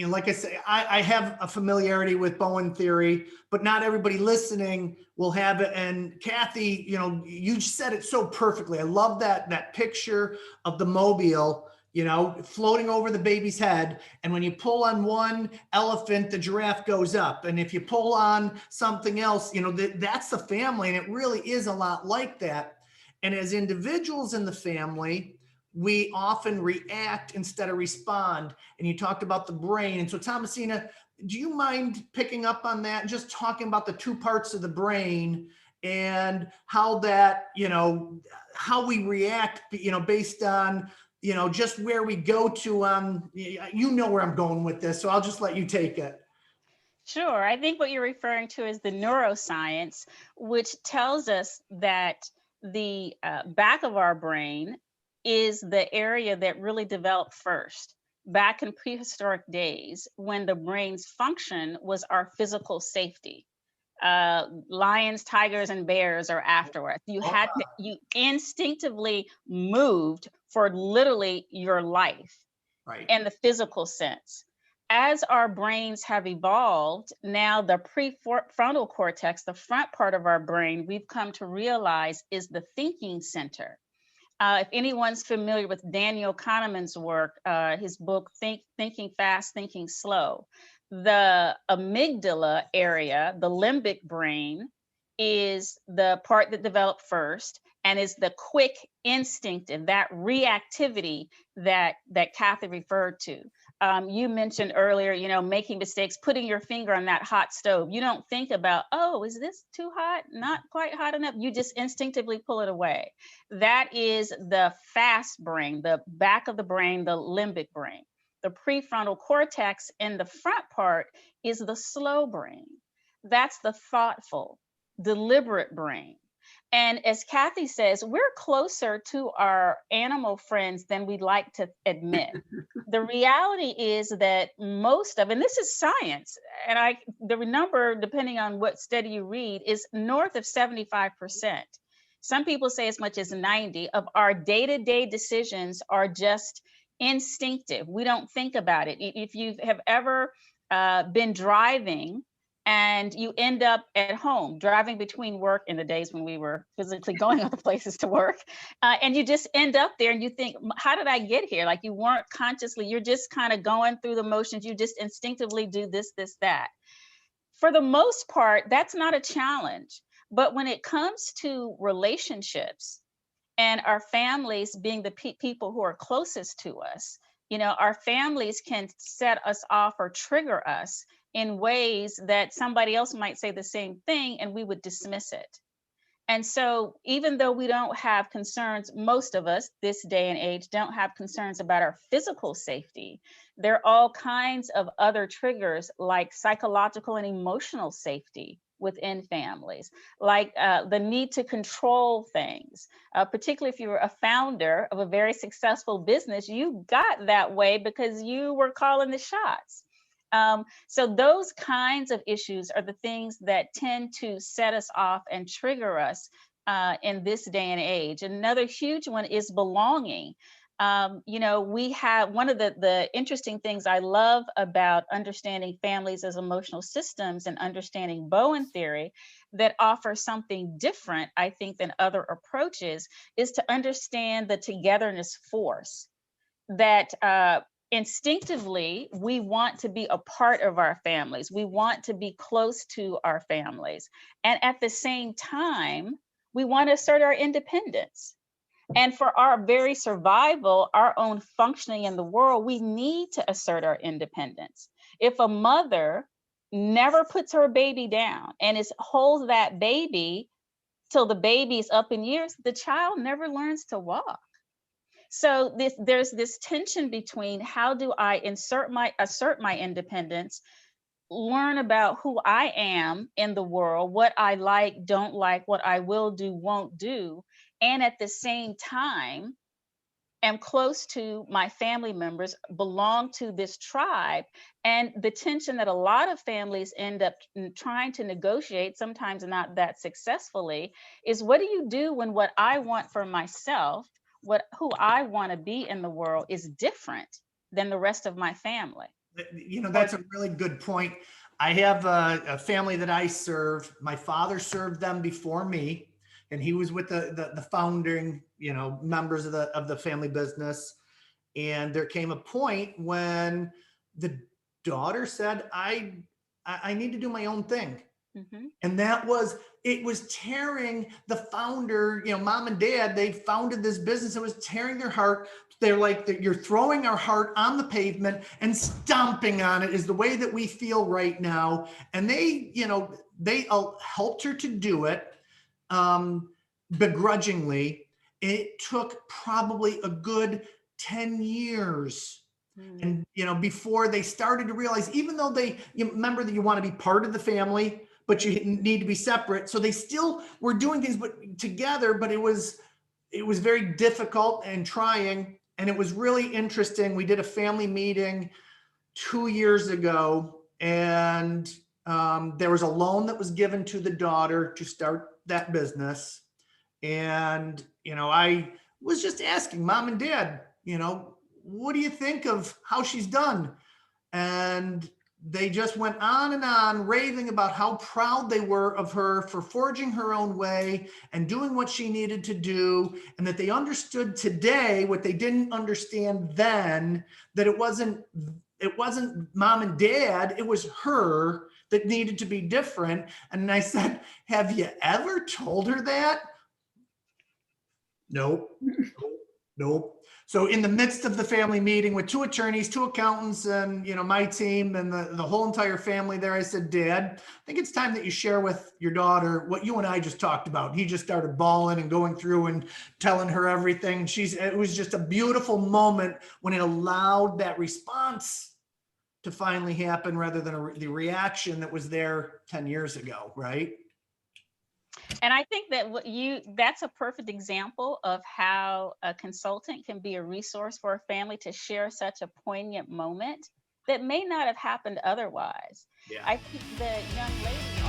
you know, like I say, I have a familiarity with Bowen theory, but not everybody listening will have it. And Kathy, you know, you said it so perfectly. I love that picture of the mobile, you know, floating over the baby's head. And when you pull on one elephant, the giraffe goes up. And if you pull on something else, you know, that's the family. And it really is a lot like that. And as individuals in the family, we often react instead of respond. And you talked about the brain. And so, Thomasina, do you mind picking up on that and just talking about the two parts of the brain and how that, you know, how we react, you know, based on, you know, just where we go to, you know where I'm going with this, so I'll just let you take it. Sure. I think what you're referring to is the neuroscience, which tells us that the back of our brain is the area that really developed first. Back in prehistoric days, when the brain's function was our physical safety. Lions, tigers, and bears are afterwards. You instinctively moved for literally your life Right. in the physical sense. As our brains have evolved, now the prefrontal cortex, the front part of our brain, we've come to realize is the thinking center. If anyone's familiar with Daniel Kahneman's work, his book, Thinking Fast, Thinking Slow, the amygdala area, the limbic brain, is the part that developed first and is the quick instinctive, that reactivity that Kathy referred to. You mentioned earlier, you know, making mistakes, putting your finger on that hot stove. You don't think about, oh, is this too hot? Not quite hot enough. You just instinctively pull it away. That is the fast brain, the back of the brain, the limbic brain. The prefrontal cortex in the front part is the slow brain. That's the thoughtful, deliberate brain. And as Kathy says, we're closer to our animal friends than we'd like to admit. The reality is that most of, and this is science, and the number, depending on what study you read, is north of 75%. Some people say as much as 90 of our day-to-day decisions are just instinctive. We don't think about it. If you have ever been driving and you end up at home driving between work in the days when we were physically going other places to work, and you just end up there and you think, how did I get here? Like you weren't consciously, you're just kind of going through the motions. You just instinctively do this, that. For the most part, that's not a challenge. But when it comes to relationships and our families being the people who are closest to us, you know, our families can set us off or trigger us in ways that somebody else might say the same thing and we would dismiss it. And so even though we don't have concerns, most of us this day and age don't have concerns about our physical safety, there are all kinds of other triggers like psychological and emotional safety within families, like the need to control things, particularly if you were a founder of a very successful business, you got that way because you were calling the shots. So those kinds of issues are the things that tend to set us off and trigger us in this day and age. Another huge one is belonging. You know, we have one of the interesting things I love about understanding families as emotional systems and understanding Bowen theory that offers something different, I think, than other approaches is to understand the togetherness force that instinctively, we want to be a part of our families. We want to be close to our families. And at the same time, we want to assert our independence. And for our very survival, our own functioning in the world, we need to assert our independence. If a mother never puts her baby down and holds that baby till the baby is up in years, the child never learns to walk. So there's this tension between how do I assert my independence, learn about who I am in the world, what I like, don't like, what I will do, won't do, and at the same time am close to my family members, belong to this tribe. And the tension that a lot of families end up trying to negotiate, sometimes not that successfully, is what do you do when what I want for myself, who I want to be in the world is different than the rest of my family? That's a really good point. I have a family that I serve. My father served them before me, and he was with the founding, members of the family business. And there came a point when the daughter said, I need to do my own thing. Mm-hmm. And it was tearing the founder, mom and dad, they founded this business. It was tearing their heart. They're like, you're throwing our heart on the pavement and stomping on it is the way that we feel right now. And they helped her to do it begrudgingly. It took probably a good 10 years. And, before they started to realize, even though you remember that you want to be part of the family, but you need to be separate. So they still were doing things but together, but it was very difficult and trying. And it was really interesting. We did a family meeting 2 years ago, and there was a loan that was given to the daughter to start that business. And, I was just asking mom and dad, what do you think of how she's done? And they just went on and on raving about how proud they were of her for forging her own way and doing what she needed to do. And that they understood today what they didn't understand then, that it wasn't mom and dad, it was her that needed to be different. And I said, have you ever told her that? Nope. Nope. So in the midst of the family meeting with 2 attorneys, 2 accountants, and my team and the whole entire family there, I said, Dad, I think it's time that you share with your daughter what you and I just talked about. He just started bawling and going through and telling her everything. It was just a beautiful moment when it allowed that response to finally happen rather than the reaction that was there 10 years ago, right? And I think that that's a perfect example of how a consultant can be a resource for a family to share such a poignant moment that may not have happened otherwise. Yeah. I think the young lady